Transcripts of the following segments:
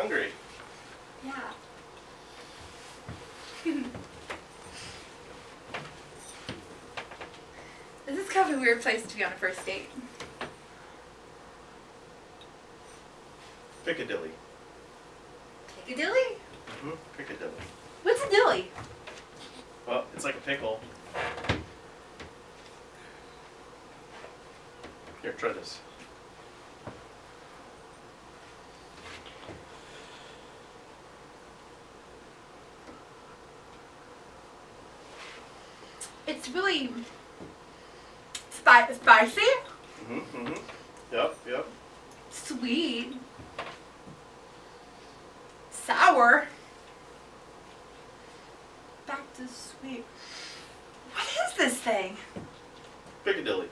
hungry. Yeah. This is kind of a weird place to be on a first date. Piccadilly. Piccadilly? Piccadilly. What's a dilly? Well, it's like a pickle. Here, try this. It's really spicy, Yep, yep. sweet, sour. Back to sweet. What is this thing? Piccadilly.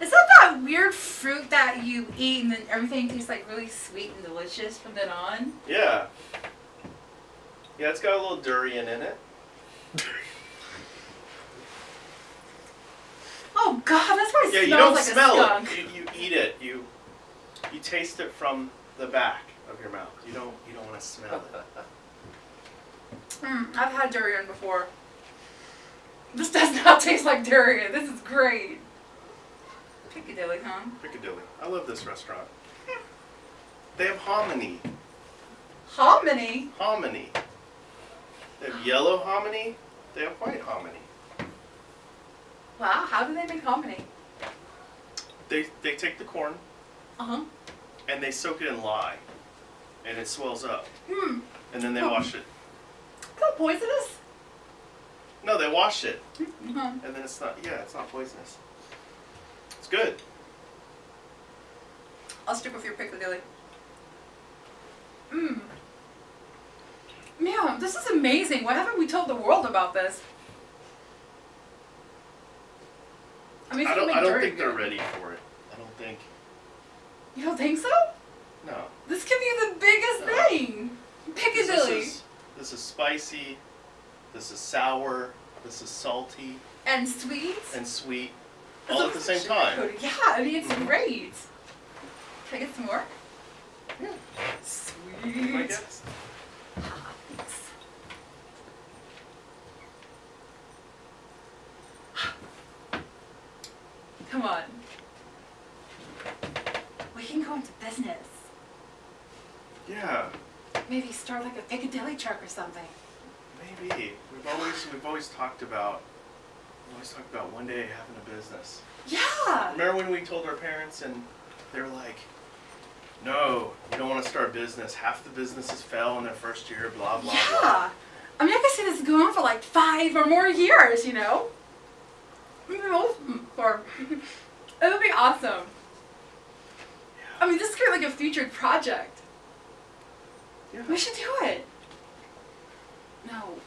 Is that that weird fruit that you eat and then everything tastes like really sweet and delicious from then on? Yeah. Yeah, it's got a little durian in it. Oh God, that's why it Yeah, you smells don't like smell a skunk. it. You eat it. You taste it from the back of your mouth. You don't want to smell it. I've had durian before. This does not taste like durian. This is great. Piccadilly, huh? Piccadilly. I love this restaurant. They have hominy. Hominy? Hominy. They have yellow hominy. They have white hominy. Wow, how do they make hominy? They take the corn Uh-huh. and they soak it in lye, and it swells up. And then they Oh. wash it. Is that poisonous? No, they wash it, Uh-huh. and then it's not. Yeah, it's not poisonous. It's good. I'll stick with your Piccadilly. Man, this is amazing. Why haven't we told the world about this? I mean, I don't durian think they're good. ready for it. I don't think. You don't think so? No. This could be the biggest No. thing. Piccadilly. This is spicy. This is sour. This is salty And sweet. and sweet, It's all a at the same sugar time. coating. Yeah, I mean, it's great. Can I get some more? Yeah. Sweet. I guess. Thanks. Come on. We can go into business. Yeah. Maybe start like a Piccadilly truck or something. Maybe. We've always talked about one day having a business. Yeah. Remember when we told our parents and they were like, "No, you don't want to start a business. Half the businesses fail in their first year, blah blah blah." Yeah. I mean, I could see this going for like 5 or more years, you know? Or it would be awesome. I mean, this could be like a featured project. Yeah. We should do it. No,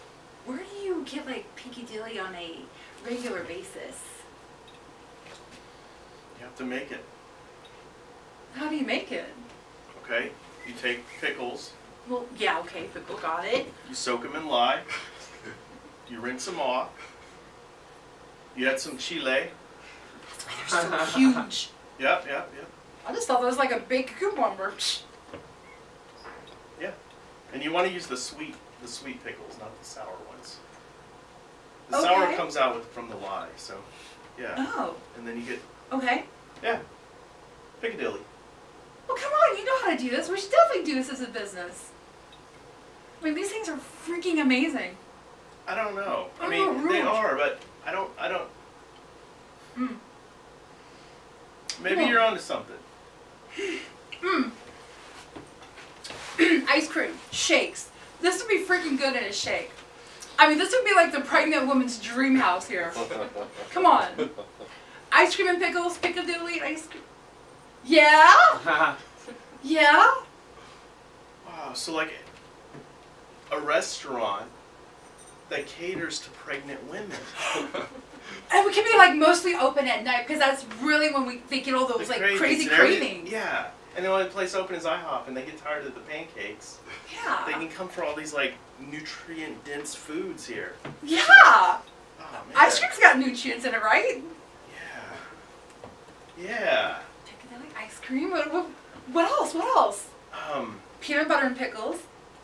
where do you get like Piccadilly on a regular basis? You have to make it. How do you make it? Okay. You take pickles. Well, yeah, okay, pickle, got it. You soak them in lye. You rinse them off. You add some chile. That's why they're so huge. Yep. I just thought that was like a big cucumber. Yeah. And you want to use the sweet pickles, not the sour ones. The sour Okay. comes out from the lye, so yeah. Oh, And then you get okay. Piccadilly. Well, come on, you know how to do this. We should definitely do this as a business. I mean, these things are freaking amazing. I don't know. I Oh, mean, they rude. are, but I don't. Maybe Cool. you're onto something. Ice cream, shakes. This would be freaking good in a shake. I mean, this would be like the pregnant woman's dream house here. Come on. Ice cream and pickles, Piccadilly ice cream. Yeah? Yeah? Wow. So like a restaurant that caters to pregnant women. And we can be like mostly open at night because that's really when they get all those The like cravings crazy and everything. cravings. Yeah. And the only place open is IHOP, and they get tired of the pancakes. Yeah. They can come for all these like nutrient-dense foods here. Yeah. Oh man. Ice cream's got nutrients in it, right? Yeah. Piccadilly ice cream. What else? What else? Peanut butter and pickles.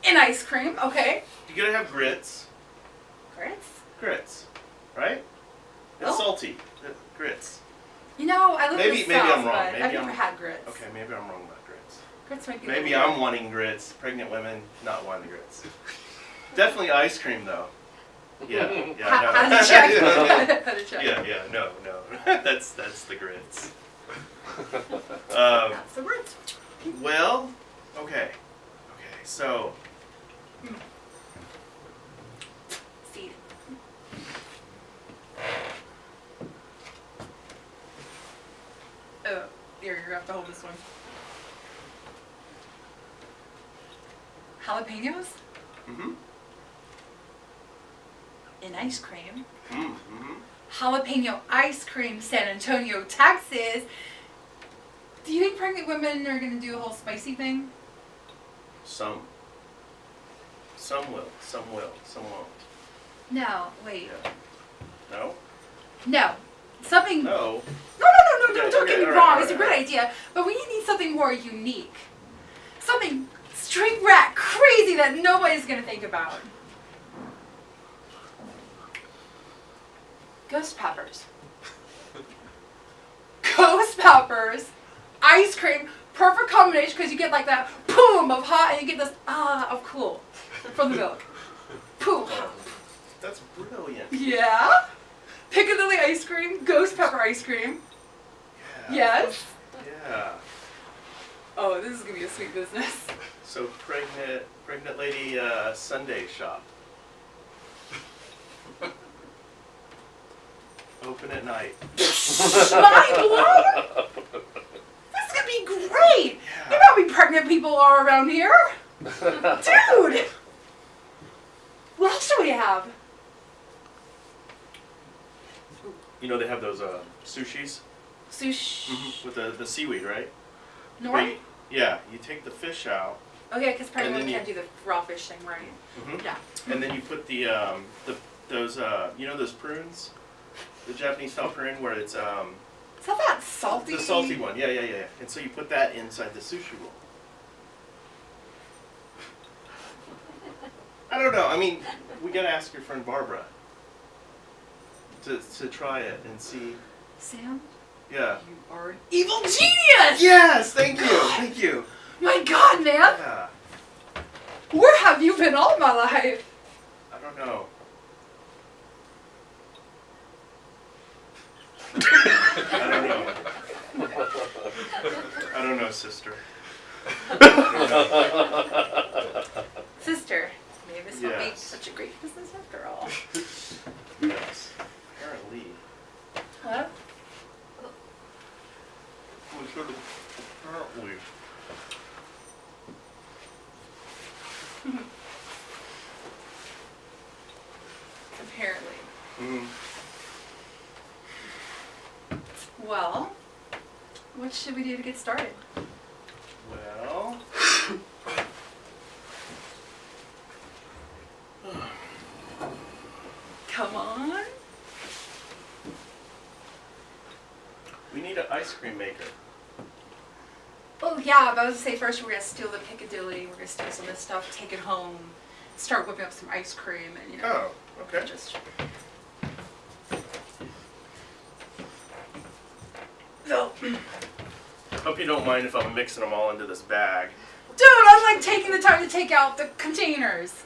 And ice cream, okay. You gotta have grits. Grits? Grits, right? It's Oh. salty. Grits. You know, I live in the Maybe South, I'm wrong. but Maybe I've never I'm- had grits. Okay, maybe I'm wrong about grits. Grits might be Maybe a little I'm wanting grits. Pregnant women not wanting grits. Definitely ice cream though. Yeah, yeah, How, no. how to check? How to check? Yeah, no. that's the grits. That's the grits. Well, okay, so Seed. Oh, here, you're gonna have to hold this one. Jalapenos in ice cream. Jalapeno ice cream, San Antonio, Texas. Do you think pregnant women are gonna do a whole spicy thing? some will, some won't. No, wait. Yeah. No? No. Something. No. No, Okay, don't get me all right, wrong. all It's a right, great all right. idea, but we need something more unique. Something straight rat crazy that nobody's gonna think about. Ghost peppers. Ghost peppers. Ice cream. Perfect combination because you get like that boom of hot and you get this of cool from the milk. Boom. That's brilliant. Yeah. Piccadilly ice cream. Ghost pepper ice cream. Yeah. Yes. Yeah. Oh, this is gonna be a sweet business. So pregnant lady Sunday shop. Open at night. Mind blown? This is gonna be great. Yeah. You know how many pregnant people are around here? Dude! What else do we have? You know they have those sushis Sushi. with the seaweed, right? Nori? Wait, yeah, you take the fish out, Okay, because pregnant And women then can't do the raw fish thing, right? Yeah. and then you put those you know those prunes, the Japanese style prune where it's Is that salty? the salty one, yeah, and so you put that inside the sushi roll. I don't know. I mean, we gotta ask your friend Barbara to try it and see. Sam, Yeah. you are an evil genius! Yes, thank you. My God, man! Yeah. Where have you been all my life? I don't know. I don't know, sister. Sister, maybe this won't be Yes. such a great business after all. Yes. Apparently. What? We should have. Apparently. Apparently. Mm. Well, what should we do to get started? Well. Come on. We need an ice cream maker. Oh yeah, but I was gonna say first we're gonna steal the Piccadilly, we're gonna steal some of this stuff, take it home, start whipping up some ice cream, and you know, Oh, okay. just. So, dude, Hope you don't mind if I'm mixing them all into this bag. I was like taking the time to take out the containers.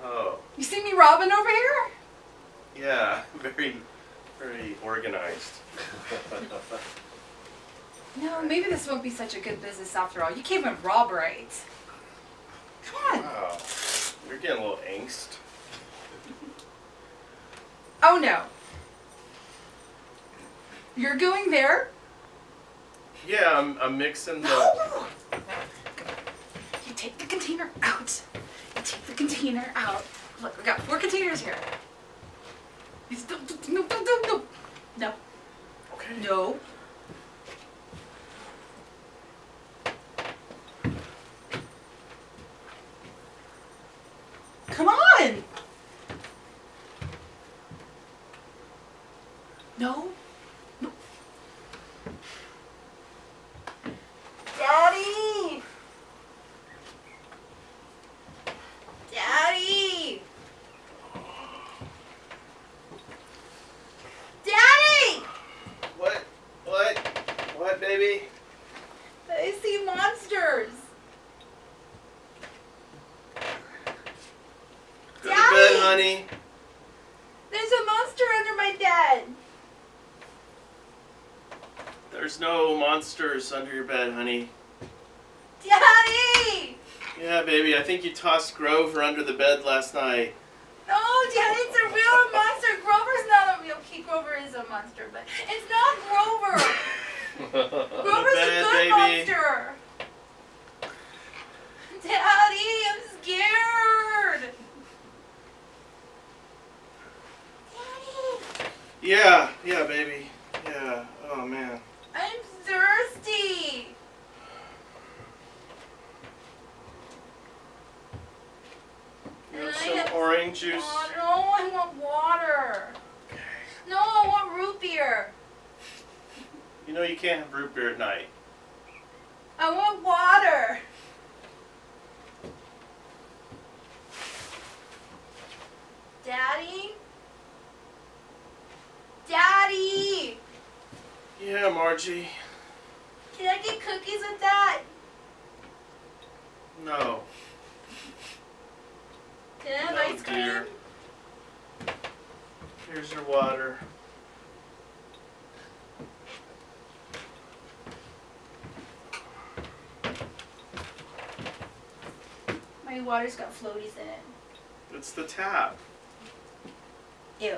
Oh, You see me robbing over here? yeah. Very, very organized. No, maybe this won't be such a good business after all. You can't even rob right. Come on. Wow. You're getting a little angst. Oh no. You're going there? Yeah, I'm mixing the. No! You take the container out. You take the container out. Look, we got 4 containers here. No. No. Okay. No. Come on! No. No. Daddy! There's no monsters under your bed, honey. Daddy! Yeah, baby, I think you tossed Grover under the bed last night. No, Daddy, it's a real monster. Grover's not a real. Okay, Grover is a monster, but it's not Grover. Grover's a good baby. monster. Daddy, I'm scared. Daddy. Yeah, baby. Yeah, oh man. I'm thirsty. You want some orange juice? No, I want water. Okay. No, I want root beer. You know you can't have root beer at night. I want water. Daddy? Daddy! Yeah, Margie. Can I get cookies with that? No. Can I have No, ice cream? dear. Here's your water. My water's got floaties in it. It's the tap. Ew.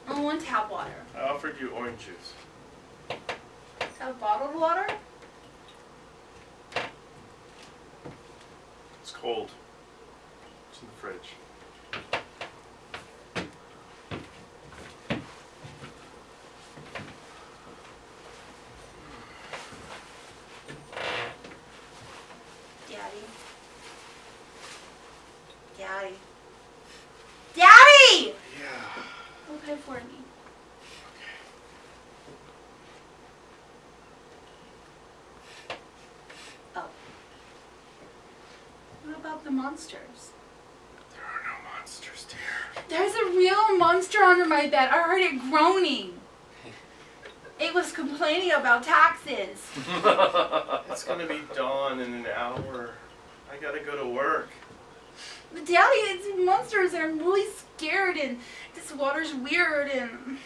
I want tap water. I offered you orange juice. Have bottled water? It's cold. It's in the fridge. Daddy. Daddy. Daddy! Yeah. Open it for me. Oh. What about the monsters? There are no monsters, dear. There's a real monster under my bed. I heard it groaning. It was complaining about taxes. It's gonna be dawn in an hour. I gotta go to work. But Daddy, it's monsters and I'm really scared and this water's weird and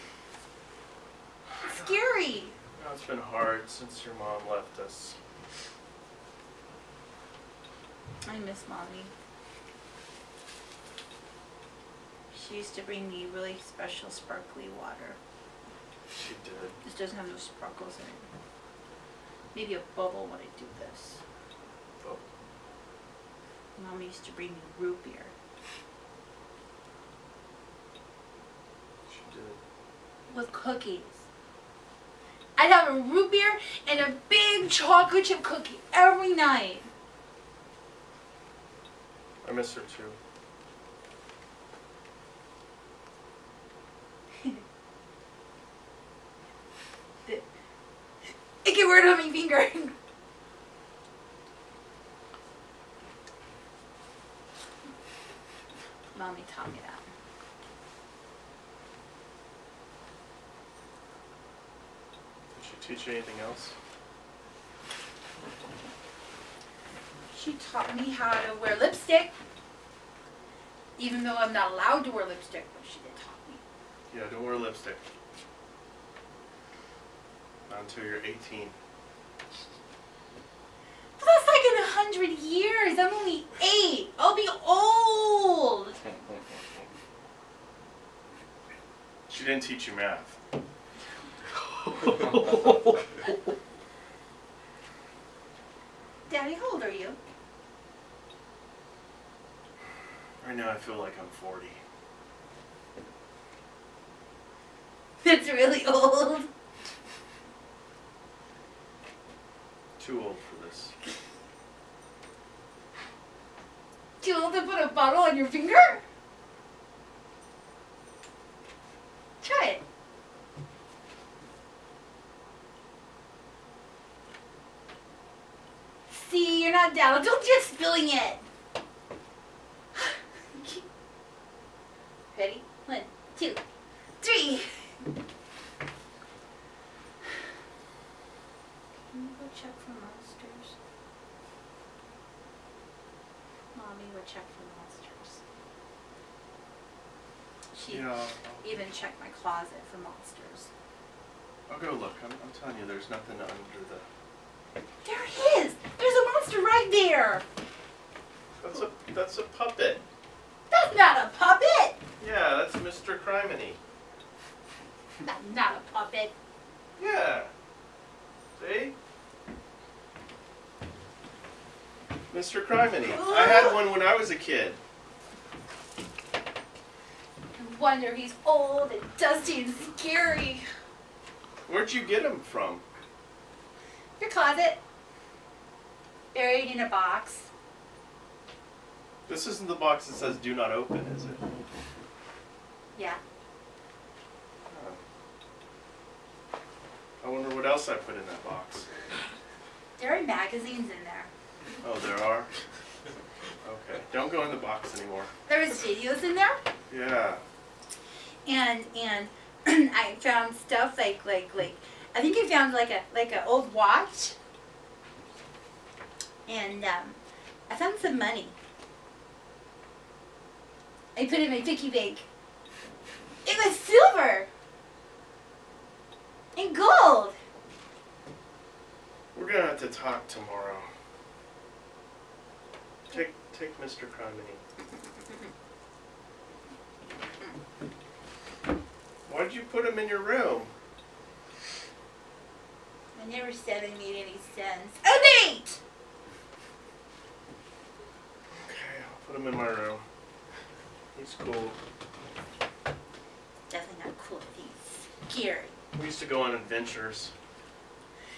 it's scary. Oh, it's been hard since your mom left us. I miss Mommy. She used to bring me really special sparkly water. She did. This doesn't have no sparkles in it. Maybe a bubble when I do this. Oh. Mommy used to bring me root beer. She did. With cookies. I'd have a root beer and a big chocolate chip cookie every night. I miss her too. It get weird on my finger. Mommy taught me that. Did she teach you anything else? She taught me how to wear lipstick. Even though I'm not allowed to wear lipstick, but she did taught me. Yeah, don't wear lipstick. Not until you're 18. But that's like in 100 years. I'm only 8. I'll be old. She didn't teach you math. Daddy, how old are you? Right now I feel like I'm 40. That's really old. Too old for this. Too old to put a bottle on your finger? Try it. See, you're not down. Don't just spilling it. Ready? 1, 2, 3. Can you go check for monsters? Mommy would check for monsters. She Yeah. even checked my closet for monsters. I'll go look. I'm telling you, there's nothing under the... There it is! There's a monster right there! That's a puppet. That's not a puppet! Yeah, that's Mr. Criminy. That's not a puppet. Yeah. See? Mr. Criminy. I had one when I was a kid. No wonder he's old and dusty and scary. Where'd you get him from? Your closet. Buried in a box. This isn't the box that says do not open, is it? Yeah. Oh. I wonder what else I put in that box. There are magazines in there. Oh, there are? Okay. Don't go in the box anymore. There was videos in there. Yeah. And I found stuff like I think I found like a old watch. And I found some money. I put it in my piggy bank. It was silver and gold. We're gonna have to talk tomorrow. Take Mr. Criminy. Why'd you put him in your room? I never said it made any sense. Oh, Nate! Okay, I'll put him in my room. He's cool. Definitely not cool if he's scary. We used to go on adventures.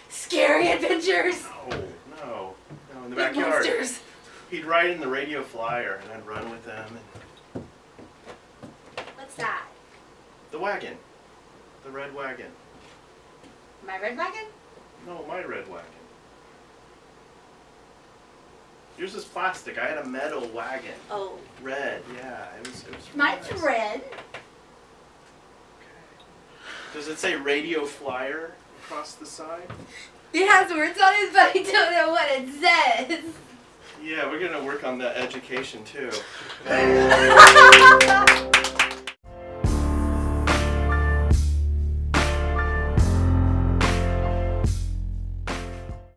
Scary adventures! No, in the With backyard. monsters. He'd ride in the radio flyer and I'd run with him. And What's that? the wagon. The red wagon. My red wagon? No, my red wagon. Yours is plastic. I had a metal wagon. Oh. Red, yeah. It was Mine's nice. red. Okay. Does it say radio flyer across the side? It has words on it, but I don't know what it says. Yeah, we're gonna work on that education too.